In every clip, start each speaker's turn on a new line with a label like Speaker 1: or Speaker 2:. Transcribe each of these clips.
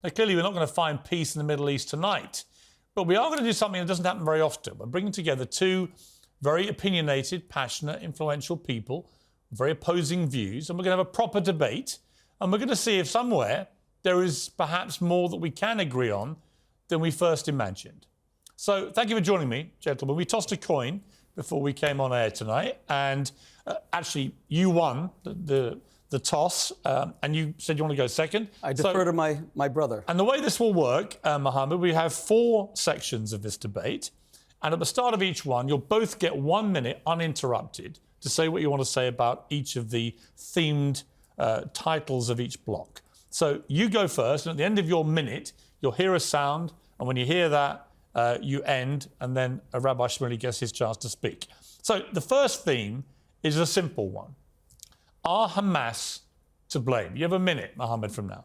Speaker 1: Now, clearly, we're not going to find peace in the Middle East tonight, but we are going to do something that doesn't happen very often. We're bringing together two very opinionated, passionate, influential people, very opposing views, and we're going to have a proper debate, and we're going to see if somewhere there is perhaps more that we can agree on than we first imagined. So thank you for joining me, gentlemen. We tossed a coin before we came on air tonight, and actually you won the toss, and you said you want to go second.
Speaker 2: I defer to my brother.
Speaker 1: And the way this will work, Mohammed, we have 4 sections of this debate, and at the start of each one, you'll both get 1 minute uninterrupted to say what you want to say about each of the themed titles of each block. So you go first, and at the end of your minute, you'll hear a sound, and when you hear that, you end, and then Rabbi Shmuley gets his chance to speak. So the first theme is a simple one. Are Hamas to blame? You have a minute, Mohammed, from now.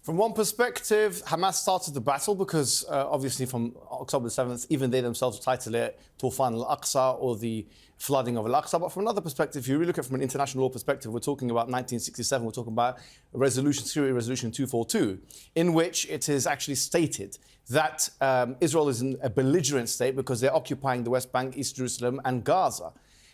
Speaker 3: From one perspective, Hamas started the battle because, obviously, from October 7th, even they themselves title it Tufan al-Aqsa, or the flooding of al-Aqsa. But from another perspective, if you really look at it from an international law perspective, we're talking about 1967, we're talking about Syria Resolution 242, in which it is actually stated that Israel is in a belligerent state because they're occupying the West Bank, East Jerusalem, and Gaza.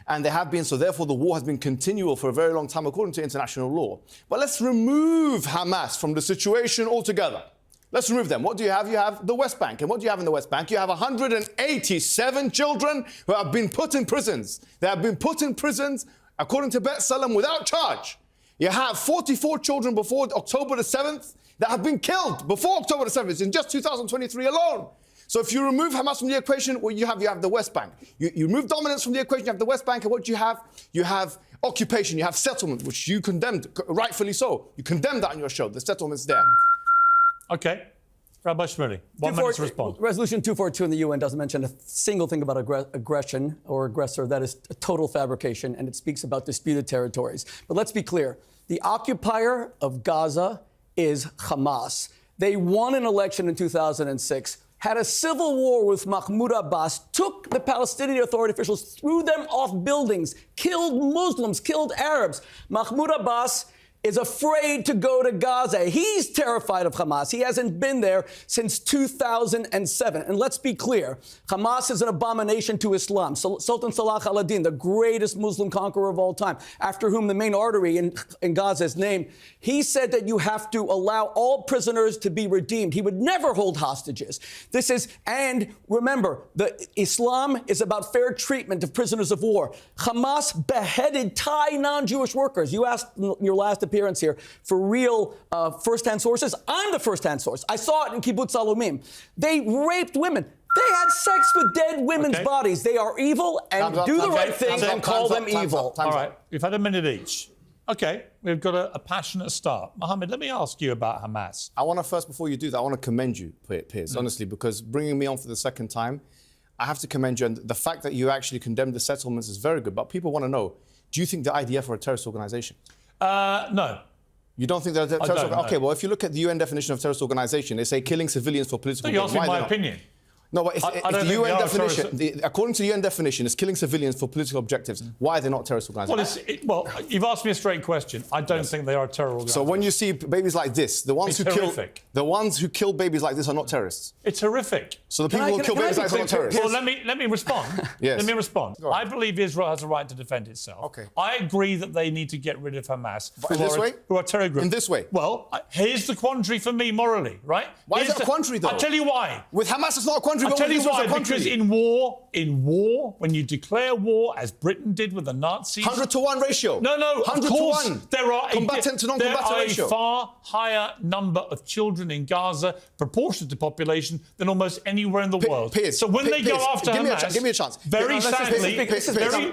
Speaker 3: And they have been, so therefore the war has been continual for a very long time according to international law. But let's remove Hamas from the situation altogether. Let's remove them. What do you have? You have the West Bank. And what do you have in the West Bank? You have 187 children who have been put in prisons. They have been put in prisons, according to Bet Salem, without charge. You have 44 children before October the 7th that have been killed before October the 7th in just 2023 alone. So if you remove Hamas from the equation, what you have the West Bank. You remove dominance from the equation, you have the West Bank, and what you have occupation, you have settlement, which you condemned, rightfully so. You condemned that on your show. The settlement's there.
Speaker 1: OK. Rabbi Shmuley, 1 minute to respond.
Speaker 2: Resolution 242 in the UN doesn't mention a single thing about aggression or aggressor. That is a total fabrication, and it speaks about disputed territories. But let's be clear. The occupier of Gaza is Hamas. They won an election in 2006. Had a civil war with Mahmoud Abbas, took the Palestinian Authority officials, threw them off buildings, killed Muslims, killed Arabs. Mahmoud Abbas is afraid to go to Gaza. He's terrified of Hamas. He hasn't been there since 2007. And let's be clear, Hamas is an abomination to Islam. Sultan Salah al-Din, the greatest Muslim conqueror of all time, after whom the main artery in Gaza is named, he said that you have to allow all prisoners to be redeemed. He would never hold hostages. And remember, Islam is about fair treatment of prisoners of war. Hamas beheaded Thai non-Jewish workers. You asked in your last appearance here for real first-hand sources. I'm the first-hand source. I saw it in Kibbutz Alumim. They raped women. They had sex with dead women's bodies. They are evil, and do the right thing and call them evil.
Speaker 1: All right, we've had a minute each. OK, we've got a passionate start. Mohammed, let me ask you about Hamas.
Speaker 3: I want to first, before you do that, I want to commend you, Piers, honestly, because bringing me on for the second time, I have to commend you. And the fact that you actually condemned the settlements is very good. But people want to know, do you think the IDF are a terrorist organization?
Speaker 1: No.
Speaker 3: You don't think they're a terrorist organization? OK, well, if you look at the UN definition of terrorist organization, they say killing civilians for political gain.
Speaker 1: You're asking my opinion.
Speaker 3: No, but if the UN definition, according to the UN definition, is killing civilians for political objectives. Why are they not terrorist organizations?
Speaker 1: Well, you've asked me a straight question. I don't think they are a terror organization.
Speaker 3: So when you see babies like this, the ones who kill babies like this are not terrorists.
Speaker 1: It's horrific.
Speaker 3: So the people who kill babies like this are not terrorists.
Speaker 1: Well, let me respond.
Speaker 3: Yes.
Speaker 1: Let me respond. I believe Israel has a right to defend itself.
Speaker 3: Okay.
Speaker 1: I agree that they need to get rid of Hamas,
Speaker 3: who
Speaker 1: are terror groups.
Speaker 3: In this way?
Speaker 1: Well, here's the quandary for me morally, right?
Speaker 3: Why is it a quandary, though?
Speaker 1: I'll tell you why.
Speaker 3: With Hamas, it's not a quandary.
Speaker 1: I'll tell you why. Because in war, when you declare war, as Britain did with the Nazis...
Speaker 3: 100-to-1 ratio.
Speaker 1: No,
Speaker 3: 100
Speaker 1: of course,
Speaker 3: to 1.
Speaker 1: There are
Speaker 3: combatant to non-combatant ratio.
Speaker 1: A far higher number of children in Gaza, proportionate to population, than almost anywhere in the world. So when they go after Hamas...
Speaker 3: Give me a chance.
Speaker 1: Very sadly...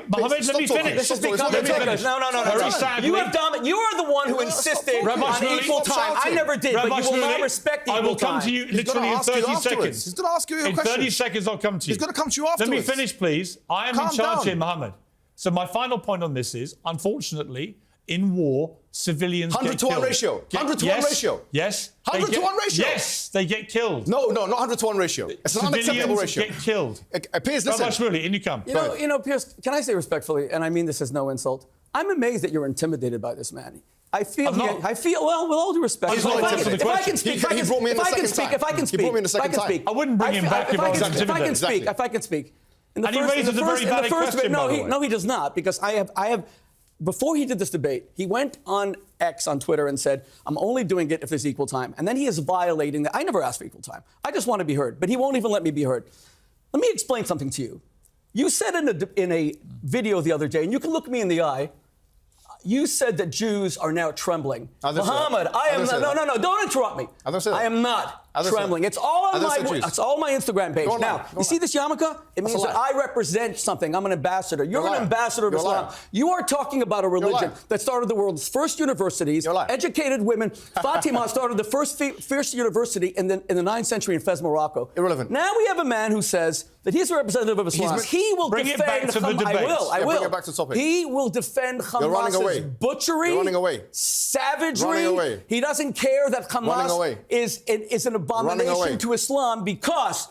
Speaker 1: Mohammed, let me finish.
Speaker 2: This is because No.
Speaker 1: Very sadly...
Speaker 2: You are the one who insisted on equal time. I never did, but you will not respect equal time.
Speaker 1: I will come to you literally in 30 seconds.
Speaker 3: He's going to ask you a question.
Speaker 1: In 30 seconds, I'll come to you.
Speaker 3: He's going to come to you afterwards.
Speaker 1: Let me finish, please. I am in charge here, Mohammed. So my final point on this is, unfortunately, in war, civilians get killed.
Speaker 3: 100-to-1 ratio. 100-to-1 ratio.
Speaker 1: Yes.
Speaker 3: 100-to-1 ratio.
Speaker 1: Yes, they get killed.
Speaker 3: No, not 100-to-1 ratio. It's an unacceptable ratio.
Speaker 1: Get killed.
Speaker 3: Piers, listen.
Speaker 1: Rabbi, in you come.
Speaker 2: You know, Piers, can I say respectfully, and I mean this as no insult, I'm amazed that you're intimidated by this man. I feel,
Speaker 1: I'm not.
Speaker 2: I feel, well, with all due respect,
Speaker 1: He's not answering the
Speaker 2: if I
Speaker 1: question.
Speaker 2: can speak,
Speaker 3: He brought me in the second time.
Speaker 2: if I can speak,
Speaker 3: He brought me in the second time.
Speaker 1: I wouldn't bring him back if I was intimidated.
Speaker 2: If I can speak.
Speaker 1: And he raises a very valid question, by the way.
Speaker 2: No, he does not, because I have, before he did this debate, he went on X on Twitter and said, I'm only doing it if there's equal time. And then he is violating that. I never asked for equal time. I just want to be heard. But he won't even let me be heard. Let me explain something to you. You said in a video the other day, and you can look me in the eye, you said that Jews are now trembling. Muhammad, I am not. No, don't interrupt me. I am not trembling. It's all on my Instagram page. Now, you see this yarmulke? It means that I represent something. I'm an ambassador. You're an ambassador of Islam. You are talking about a religion that started the world's first universities, educated women. Fatima started the first university in the 9th century in Fez, Morocco.
Speaker 3: Irrelevant.
Speaker 2: Now we have a man who says that he's a representative of Islam. He will
Speaker 1: bring
Speaker 2: defend
Speaker 1: it back to the debate.
Speaker 2: I will.
Speaker 3: Bring it back to the topic.
Speaker 2: He will defend Hamas's butchery, savagery. He doesn't care that Hamas is an abomination to Islam because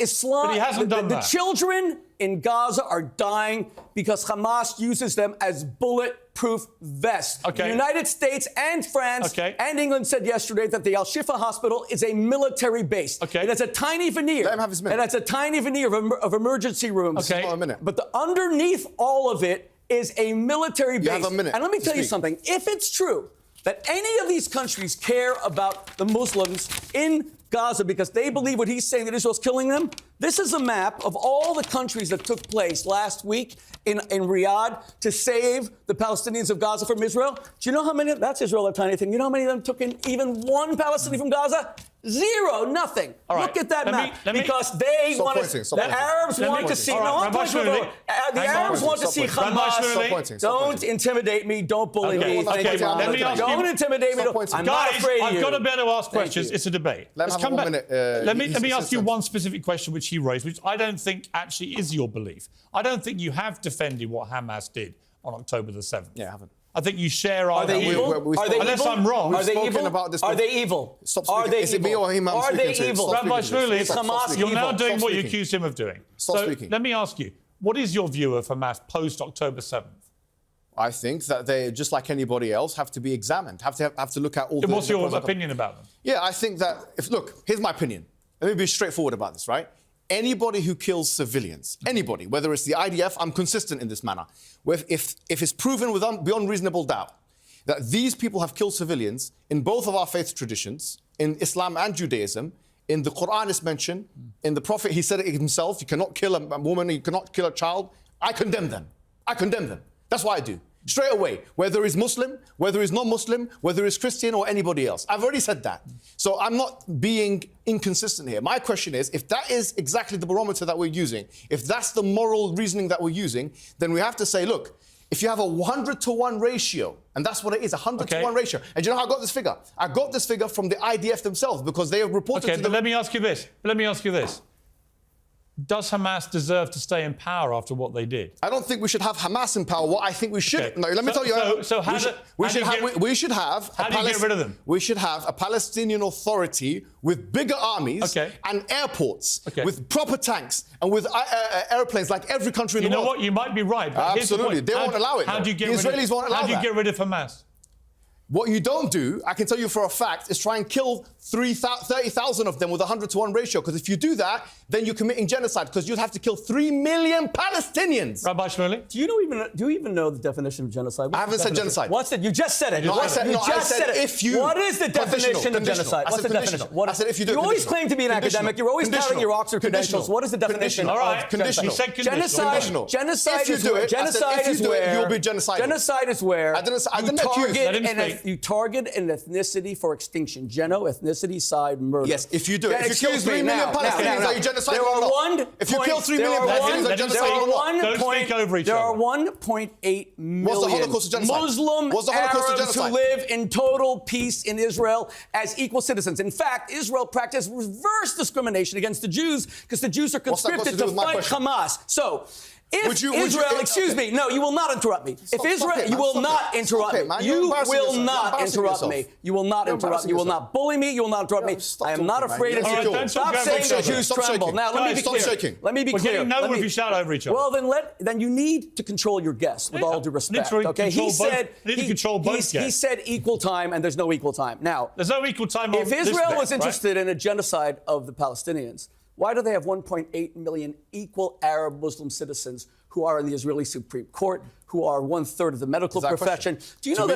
Speaker 2: Islam.
Speaker 1: But he hasn't done
Speaker 2: the
Speaker 1: that.
Speaker 2: children in Gaza are dying because Hamas uses them as bulletproof vests.
Speaker 1: Okay.
Speaker 2: The United States and France and England said yesterday that the Al-Shifa hospital is a military base.
Speaker 1: Okay.
Speaker 2: It has a tiny veneer.
Speaker 3: Let him have his minute.
Speaker 2: It has a tiny veneer of emergency rooms.
Speaker 1: Okay.
Speaker 3: Not a minute.
Speaker 2: But underneath all of it is a military base.
Speaker 3: You have a minute.
Speaker 2: And let me tell you
Speaker 3: Speak.
Speaker 2: something. If it's true that any of these countries care about the Muslims in Gaza because they believe what he's saying, that Israel's killing them, this is a map of all the countries that took place last week in Riyadh to save the Palestinians of Gaza from Israel. Do you know how many? That's Israel, a tiny thing. You know how many of them took in even one Palestinian from Gaza? Zero, nothing.
Speaker 1: All right.
Speaker 2: Look at that map. Because they
Speaker 3: Stop
Speaker 2: want
Speaker 3: pointing,
Speaker 2: to.
Speaker 3: stop
Speaker 2: The
Speaker 3: pointing.
Speaker 2: Arabs
Speaker 3: Stop
Speaker 2: want to
Speaker 3: pointing.
Speaker 2: see.
Speaker 1: All right,
Speaker 2: No, I'm
Speaker 1: Rabbi
Speaker 2: pointing.
Speaker 1: Shmuley.
Speaker 2: The Arabs want to see Hamas. Don't intimidate me. Don't bully me.
Speaker 1: Okay,
Speaker 2: Thank you,
Speaker 1: let me ask you-
Speaker 2: Don't intimidate me.
Speaker 3: Stop pointing.
Speaker 2: I'm not
Speaker 1: Guys,
Speaker 2: afraid of
Speaker 1: I've
Speaker 2: you.
Speaker 1: got to be able to ask
Speaker 2: Thank
Speaker 1: questions.
Speaker 2: you.
Speaker 1: It's a debate.
Speaker 3: Let
Speaker 1: Let's
Speaker 3: him
Speaker 1: come
Speaker 3: have
Speaker 1: back.
Speaker 3: 1 minute.
Speaker 1: Let me
Speaker 3: He's
Speaker 1: ask you
Speaker 3: insistent.
Speaker 1: one specific question which he raised, which I don't think actually is your belief. I don't think you have defended what Hamas did on October the 7th.
Speaker 3: Yeah, I haven't.
Speaker 1: I think you share our
Speaker 2: Are they
Speaker 1: view.
Speaker 2: evil? Are they
Speaker 1: Unless
Speaker 2: evil?
Speaker 1: I'm wrong.
Speaker 2: Are they
Speaker 3: spoken
Speaker 2: evil?
Speaker 3: about this
Speaker 2: Are they
Speaker 3: before.
Speaker 2: evil?
Speaker 3: Stop
Speaker 2: Are
Speaker 3: speaking.
Speaker 2: they
Speaker 3: Is it me
Speaker 2: evil?
Speaker 3: or him I'm
Speaker 2: Are
Speaker 3: speaking
Speaker 2: they
Speaker 3: to?
Speaker 2: evil?
Speaker 3: Stop
Speaker 1: Rabbi
Speaker 3: speaking to
Speaker 1: Shmuley,
Speaker 3: this. Stop
Speaker 2: Hamas
Speaker 3: speaking.
Speaker 1: you're now
Speaker 2: evil.
Speaker 1: doing
Speaker 3: Stop
Speaker 1: what you
Speaker 3: speaking.
Speaker 1: accused him of doing.
Speaker 3: Stop
Speaker 1: so
Speaker 3: speaking.
Speaker 1: let me ask you, what is your view of Hamas post-October 7th?
Speaker 3: I think that they, just like anybody else, have to be examined. Have to look at all.
Speaker 1: What's
Speaker 3: the
Speaker 1: your
Speaker 3: pros and cons.
Speaker 1: opinion about them?
Speaker 3: Yeah, I think that here's my opinion. Let me be straightforward about this, right? Anybody who kills civilians, anybody, whether it's the IDF, I'm consistent in this manner. If it's proven beyond reasonable doubt that these people have killed civilians in both of our faith traditions, in Islam and Judaism, in the Quran is mentioned, in the Prophet, he said it himself, you cannot kill a woman, you cannot kill a child. I condemn them. I condemn them. That's what I do. Straight away, whether he's Muslim, whether he's non-Muslim, whether he's Christian or anybody else. I've already said that. So I'm not being inconsistent here. My question is, if that is exactly the barometer that we're using, if that's the moral reasoning that we're using, then we have to say, look, if you have a 100-to-1 ratio, and that's what it is, a 100-to-1 ratio. And do you know how I got this figure? I got this figure from the IDF themselves because they have reported to
Speaker 1: but let me ask you this. Does Hamas deserve to stay in power after what they did?
Speaker 3: I don't think we should have Hamas in power. What I think we should...
Speaker 1: Okay.
Speaker 3: No, let me tell you...
Speaker 1: So how
Speaker 3: we should have...
Speaker 1: How do you get rid of them?
Speaker 3: We should have a Palestinian Authority with bigger armies and airports, with proper tanks and with airplanes like every country in the world.
Speaker 1: You know what? You might be right. But
Speaker 3: Absolutely. They won't allow it.
Speaker 1: How do you get
Speaker 3: the Israelis won't allow
Speaker 1: How do you
Speaker 3: that.
Speaker 1: get rid of Hamas?
Speaker 3: What you don't do, I can tell you for a fact, is try and kill 30,000 of them with a 100-to-1 ratio. Because if you do that, then you're committing genocide. Because you'd have to kill 3 million Palestinians.
Speaker 1: Rabbi Shmuley?
Speaker 2: Do you even know the definition of genocide?
Speaker 3: I haven't said genocide.
Speaker 2: What's it? You just said it.
Speaker 3: No, I said if you.
Speaker 2: What is the definition of genocide? What's the definition?
Speaker 3: I said if you do.
Speaker 2: You always claim to be an academic. You're always touting your Oxford credentials. What is the definition
Speaker 1: All right.
Speaker 2: of
Speaker 3: conditional?
Speaker 1: You said conditional.
Speaker 2: Genocide
Speaker 3: If you
Speaker 2: is
Speaker 3: do
Speaker 2: where.
Speaker 3: it,
Speaker 2: Genocide is where.
Speaker 3: you'll be genocidal.
Speaker 2: Genocide is where
Speaker 3: I didn't accuse.
Speaker 1: Let him speak.
Speaker 2: you target an ethnicity for extinction. Ethnicity side murder.
Speaker 3: Yes, if you do it. If you kill 3 million Palestinians, are you genocidal
Speaker 2: there
Speaker 3: or
Speaker 2: are
Speaker 3: not? If you kill 3 million Palestinians, are you genocidal or not?
Speaker 1: Don't speak over each
Speaker 2: There are
Speaker 1: other.
Speaker 2: 1.8 million
Speaker 3: What's the Holocaust of genocide?
Speaker 2: Muslim
Speaker 3: What's the Holocaust of
Speaker 2: Arabs who
Speaker 3: genocide?
Speaker 2: live in total peace in Israel as equal citizens. In fact, Israel practiced reverse discrimination against the Jews because the Jews are
Speaker 3: What's that got to
Speaker 2: conscripted
Speaker 3: do
Speaker 2: to
Speaker 3: with my
Speaker 2: fight
Speaker 3: question?
Speaker 2: Hamas. So, If Israel, excuse me, no, you will not interrupt me. If Israel, you will not interrupt me. You will not interrupt me. You will not interrupt me. You will not bully me. You will not interrupt me. I am not afraid of you. Stop saying the Jews tremble. Now, let me be clear. Let me be clear.
Speaker 1: We're getting nowhere if you shout over each other.
Speaker 2: Well, then you need to control your guests, with all due respect. Okay, he said he said equal time, and there's no equal time. Now,
Speaker 1: there's no equal time.
Speaker 2: If Israel was interested in a genocide of the Palestinians, why do they have 1.8 million equal Arab Muslim citizens who are in the Israeli Supreme Court, who are 1/3 of the medical profession? Do you know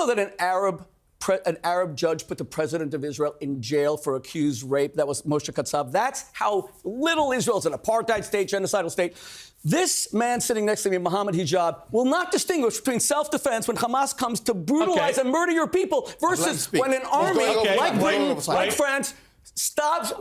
Speaker 2: that an Arab judge put the president of Israel in jail for accused rape? That was Moshe Katsav. That's how little Israel is an apartheid state, genocidal state. This man sitting next to me, Mohammed Hijab, will not distinguish between self-defense when Hamas comes to brutalize and murder your people versus when an army like Britain, like France, stops,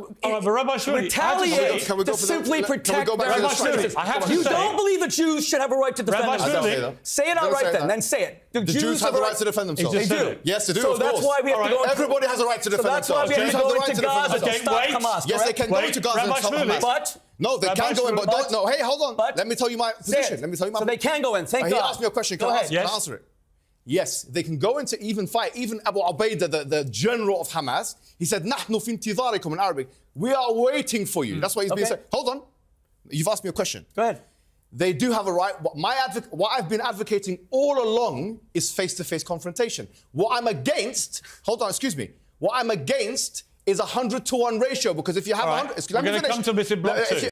Speaker 2: retaliates to simply protect their citizens. You don't believe the Jews should have a right to defend themselves? Say it outright then say it.
Speaker 3: The Jews have a right to defend themselves.
Speaker 2: They do.
Speaker 3: Yes, they do,
Speaker 2: So that's why we have to go.
Speaker 3: Everybody has a right to defend themselves.
Speaker 2: So that's why we have to go into Gaza to stop Hamas.
Speaker 3: Yes, they can go into Gaza and stop Hamas.
Speaker 2: But
Speaker 3: no, they can go in, but don't. No, hey, hold on. Let me tell you my position. Let me tell you my.
Speaker 2: So they can go in. Thank God.
Speaker 3: He asked me a question. Can I answer it? Yes, they can go into even fight. Even Abu Ubaidah, the general of Hamas, he said, "Nahnu fi intidharikum" in Arabic. We are waiting for you. That's what he's been saying. Hold on. You've asked me a question.
Speaker 2: Go ahead.
Speaker 3: They do have a right. What I've been advocating all along is face-to-face confrontation. What I'm against, hold on, excuse me. What I'm against is a 100-to-1 ratio, because if you have 100,
Speaker 1: we're going to come to this in block 2.